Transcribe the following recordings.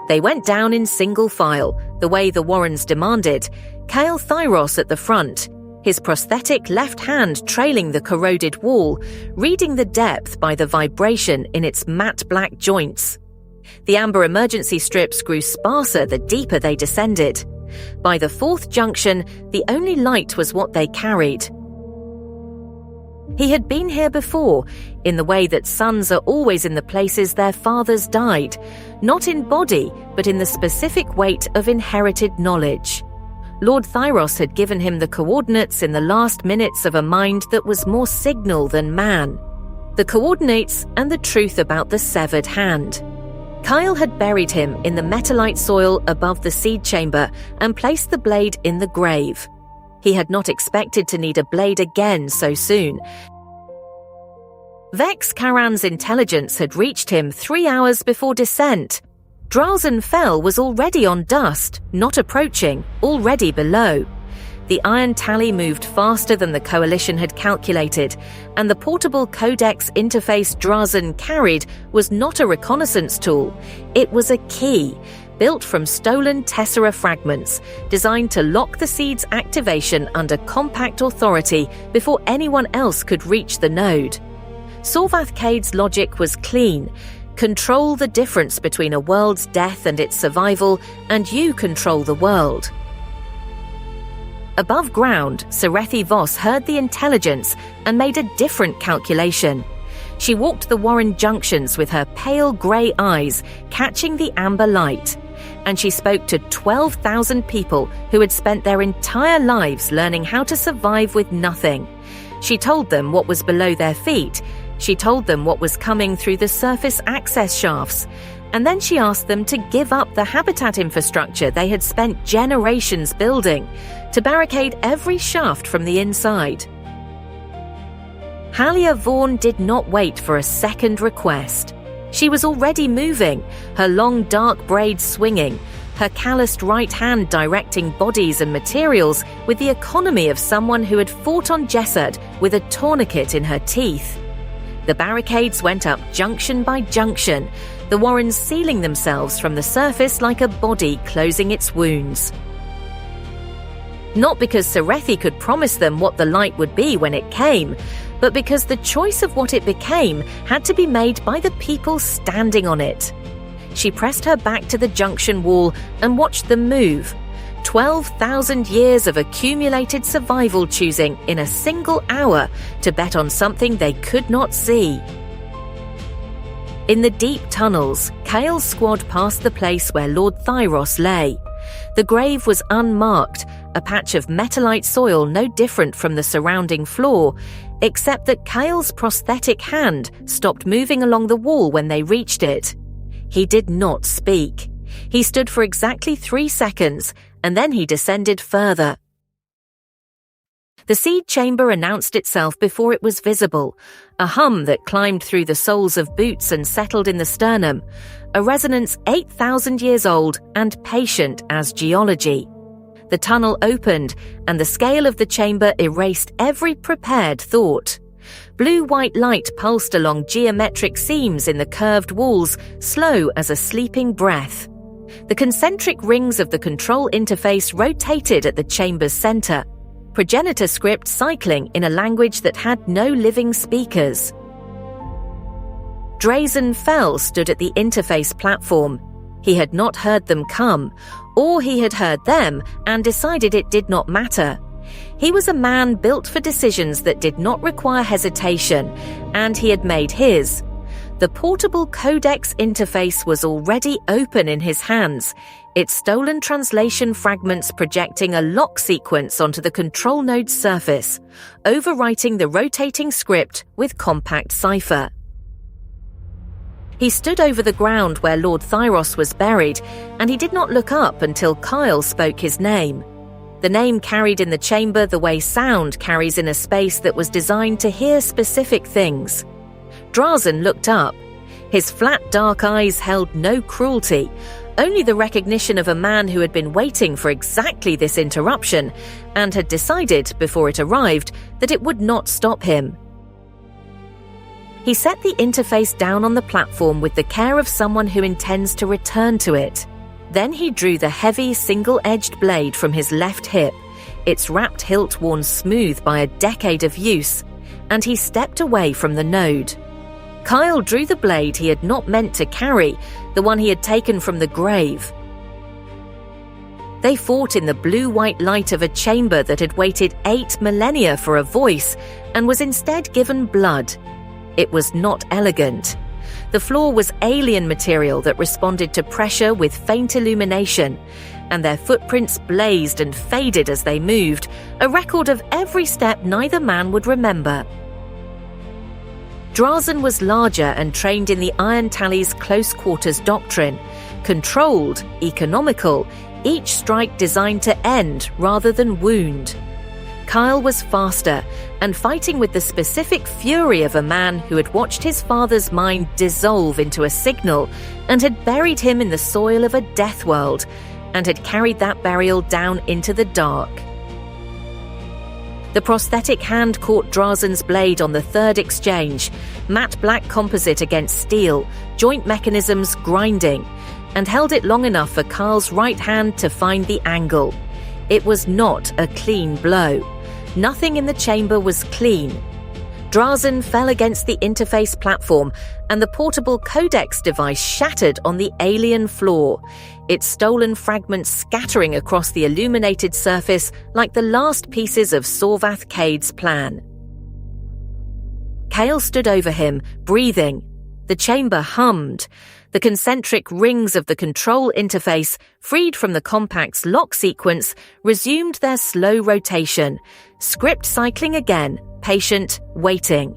They went down in single file, the way the Warrens demanded, Kael Thyros at the front, his prosthetic left hand trailing the corroded wall, reading the depth by the vibration in its matte black joints. The amber emergency strips grew sparser the deeper they descended. By the fourth junction, the only light was what they carried. He had been here before, in the way that sons are always in the places their fathers died, not in body, but in the specific weight of inherited knowledge. Lord Thyros had given him the coordinates in the last minutes of a mind that was more signal than man. The coordinates and the truth about the severed hand. Kael had buried him in the metallite soil above the seed chamber and placed the blade in the grave. He had not expected to need a blade again so soon. Vex Karan's intelligence had reached him 3 hours before descent. Drazen Fell was already on dust, not approaching, already below. The iron tally moved faster than the coalition had calculated, and the portable Codex interface Drazen carried was not a reconnaissance tool. It was a key, built from stolen tessera fragments, designed to lock the seed's activation under compact authority before anyone else could reach the node. Sorvath Cade's logic was clean. Control the difference between a world's death and its survival, and you control the world. Above ground, Serethi Voss heard the intelligence and made a different calculation. She walked the Warren junctions with her pale grey eyes, catching the amber light. And she spoke to 12,000 people who had spent their entire lives learning how to survive with nothing. She told them what was below their feet. She told them what was coming through the surface access shafts. And then she asked them to give up the habitat infrastructure they had spent generations building, to barricade every shaft from the inside. Halia Vaughn did not wait for a second request. She was already moving, her long dark braids swinging, her calloused right hand directing bodies and materials with the economy of someone who had fought on Jessad with a tourniquet in her teeth. The barricades went up junction by junction, the Warrens sealing themselves from the surface like a body closing its wounds. Not because Serethi could promise them what the light would be when it came, but because the choice of what it became had to be made by the people standing on it. She pressed her back to the junction wall and watched them move. 12,000 years of accumulated survival choosing in a single hour to bet on something they could not see. In the deep tunnels, Kael's squad passed the place where Lord Thyros lay. The grave was unmarked, a patch of metallite soil no different from the surrounding floor, except that Kael's prosthetic hand stopped moving along the wall when they reached it. He did not speak. He stood for exactly 3 seconds, and then he descended further. The seed chamber announced itself before it was visible, a hum that climbed through the soles of boots and settled in the sternum, a resonance 8,000 years old and patient as geology. The tunnel opened, and the scale of the chamber erased every prepared thought. Blue-white light pulsed along geometric seams in the curved walls, slow as a sleeping breath. The concentric rings of the control interface rotated at the chamber's center, Progenitor script cycling in a language that had no living speakers. Drazen Fell stood at the interface platform. He had not heard them come, or he had heard them and decided it did not matter. He was a man built for decisions that did not require hesitation, and he had made his. The portable Codex interface was already open in his hands, its stolen translation fragments projecting a lock sequence onto the control node's surface, overwriting the rotating script with compact cipher. He stood over the ground where Lord Thyros was buried, and he did not look up until Kael spoke his name. The name carried in the chamber the way sound carries in a space that was designed to hear specific things. Drazen looked up. His flat dark eyes held no cruelty, only the recognition of a man who had been waiting for exactly this interruption and had decided before it arrived that it would not stop him. He set the interface down on the platform with the care of someone who intends to return to it. Then he drew the heavy, single-edged blade from his left hip, its wrapped hilt worn smooth by a decade of use, and he stepped away from the node. Kael drew the blade he had not meant to carry, the one he had taken from the grave. They fought in the blue-white light of a chamber that had waited 8 millennia for a voice and was instead given blood. It was not elegant. The floor was alien material that responded to pressure with faint illumination, and their footprints blazed and faded as they moved, a record of every step neither man would remember. Drazen was larger and trained in the Iron Tally's close-quarters doctrine, controlled, economical, each strike designed to end rather than wound. Kael was faster and fighting with the specific fury of a man who had watched his father's mind dissolve into a signal and had buried him in the soil of a death world and had carried that burial down into the dark. The prosthetic hand caught Drazen's blade on the third exchange, matte black composite against steel, joint mechanisms grinding, and held it long enough for Kael's right hand to find the angle. It was not a clean blow. Nothing in the chamber was clean. Drazen fell against the interface platform, and the portable Codex device shattered on the alien floor, its stolen fragments scattering across the illuminated surface like the last pieces of Sorvath Cade's plan. Kael stood over him, breathing. The chamber hummed. The concentric rings of the control interface, freed from the compact's lock sequence, resumed their slow rotation, script cycling again, patient, waiting.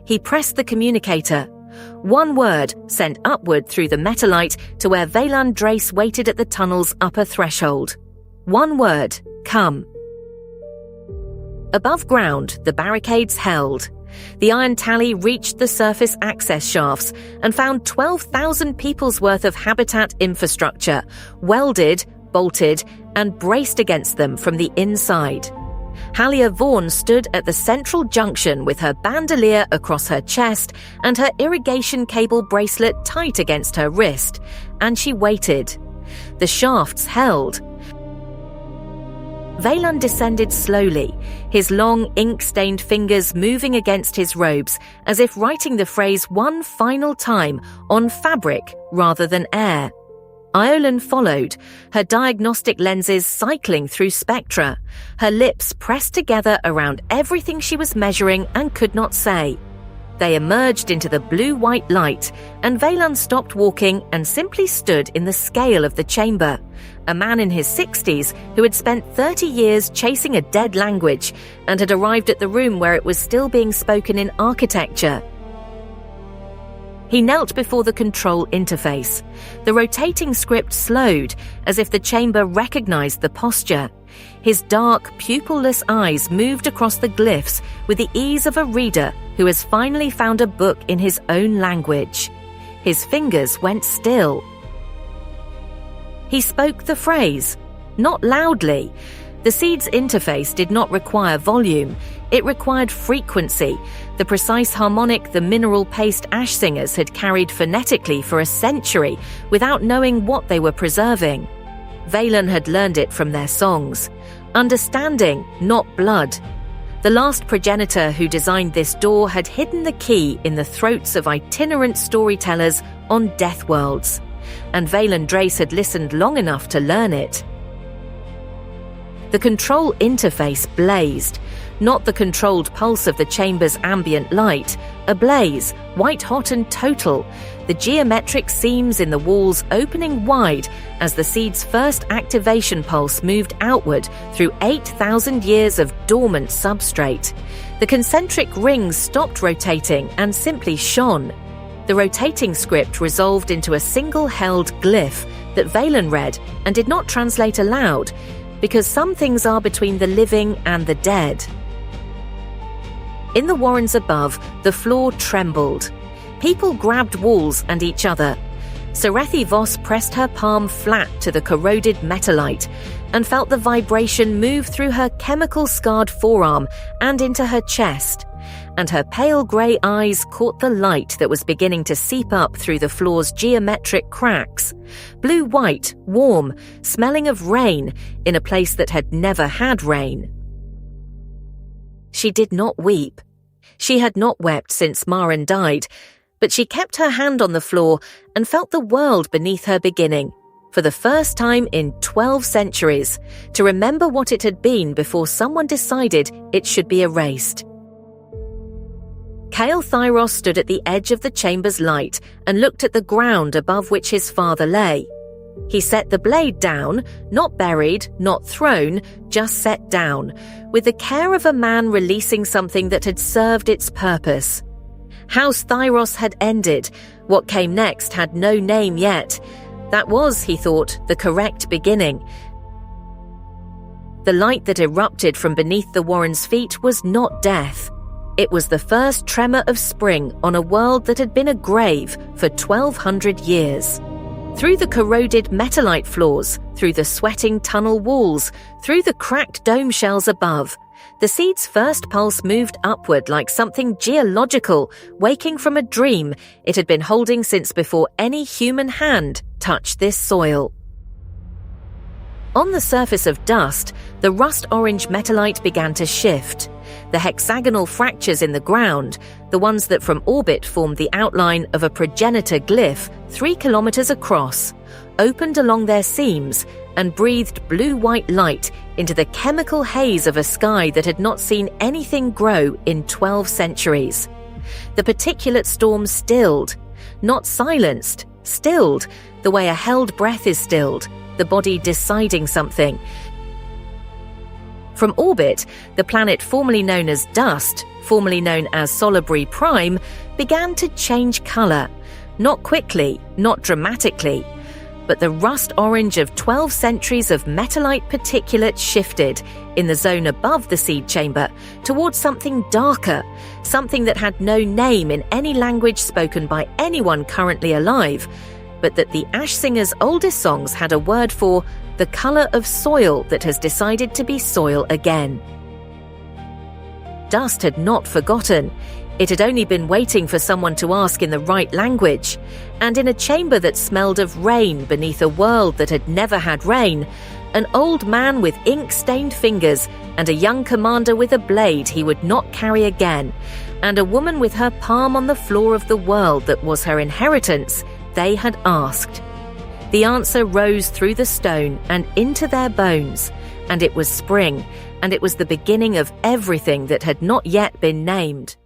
He pressed the communicator. One word sent upward through the metalite to where Vaylin Drace waited at the tunnel's upper threshold. One word, come. Above ground, the barricades held. The Iron Tally reached the surface access shafts and found 12,000 people's worth of habitat infrastructure, welded, bolted, and braced against them from the inside. Halia Vaughan stood at the central junction with her bandolier across her chest and her irrigation cable bracelet tight against her wrist, and she waited. The shafts held. Vaylin descended slowly, his long, ink-stained fingers moving against his robes, as if writing the phrase one final time on fabric rather than air. Iolin followed, her diagnostic lenses cycling through spectra, her lips pressed together around everything she was measuring and could not say. They emerged into the blue-white light, and Vaylin stopped walking and simply stood in the scale of the chamber, a man in his 60s who had spent 30 years chasing a dead language and had arrived at the room where it was still being spoken in architecture. He knelt before the control interface. The rotating script slowed, as if the chamber recognized the posture. His dark, pupilless eyes moved across the glyphs with the ease of a reader who has finally found a book in his own language. His fingers went still. He spoke the phrase, not loudly. The seed's interface did not require volume. It required frequency, the precise harmonic the mineral paste ash singers had carried phonetically for a century without knowing what they were preserving. Vaylin had learned it from their songs. Understanding, not blood. The last progenitor who designed this door had hidden the key in the throats of itinerant storytellers on death worlds, and Vaylin Drace had listened long enough to learn it. The control interface blazed, not the controlled pulse of the chamber's ambient light, ablaze, white-hot and total, the geometric seams in the walls opening wide as the seed's first activation pulse moved outward through 8,000 years of dormant substrate. The concentric rings stopped rotating and simply shone. The rotating script resolved into a single-held glyph that Vaylin read and did not translate aloud, because some things are between the living and the dead. In the warrens above, the floor trembled. People grabbed walls and each other. Serethi Voss pressed her palm flat to the corroded metalite and felt the vibration move through her chemical-scarred forearm and into her chest. and her pale grey eyes caught the light that was beginning to seep up through the floor's geometric cracks. Blue-white, warm, smelling of rain in a place that had never had rain. She did not weep. She had not wept since Maren died, but she kept her hand on the floor and felt the world beneath her beginning, for the first time in 12 centuries, to remember what it had been before someone decided it should be erased. Kael Thyros stood at the edge of the chamber's light and looked at the ground above which his father lay. He set the blade down, not buried, not thrown, just set down, with the care of a man releasing something that had served its purpose. House Thyros had ended. What came next had no name yet. That was, he thought, the correct beginning. The light that erupted from beneath the Warren's feet was not death. It was the first tremor of spring on a world that had been a grave for 1,200 years. Through the corroded metallite floors, through the sweating tunnel walls, through the cracked dome shells above, the seed's first pulse moved upward like something geological, waking from a dream it had been holding since before any human hand touched this soil. On the surface of dust, the rust-orange metallite began to shift. The hexagonal fractures in the ground, the ones that from orbit formed the outline of a progenitor glyph 3 kilometers across, opened along their seams and breathed blue-white light into the chemical haze of a sky that had not seen anything grow in 12 centuries. The particulate storm stilled, not silenced, stilled, the way a held breath is stilled, the body deciding something. From orbit, the planet formerly known as dust, formerly known as Solibri Prime, began to change color. Not quickly, not dramatically, but the rust orange of 12 centuries of metallite particulate shifted, in the zone above the seed chamber, towards something darker, something that had no name in any language spoken by anyone currently alive, but that the Ash Singer's oldest songs had a word for: the color of soil that has decided to be soil again. Dust had not forgotten. It had only been waiting for someone to ask in the right language. And in a chamber that smelled of rain beneath a world that had never had rain, an old man with ink-stained fingers and a young commander with a blade he would not carry again, and a woman with her palm on the floor of the world that was her inheritance, they had asked. The answer rose through the stone and into their bones, and it was spring, and it was the beginning of everything that had not yet been named.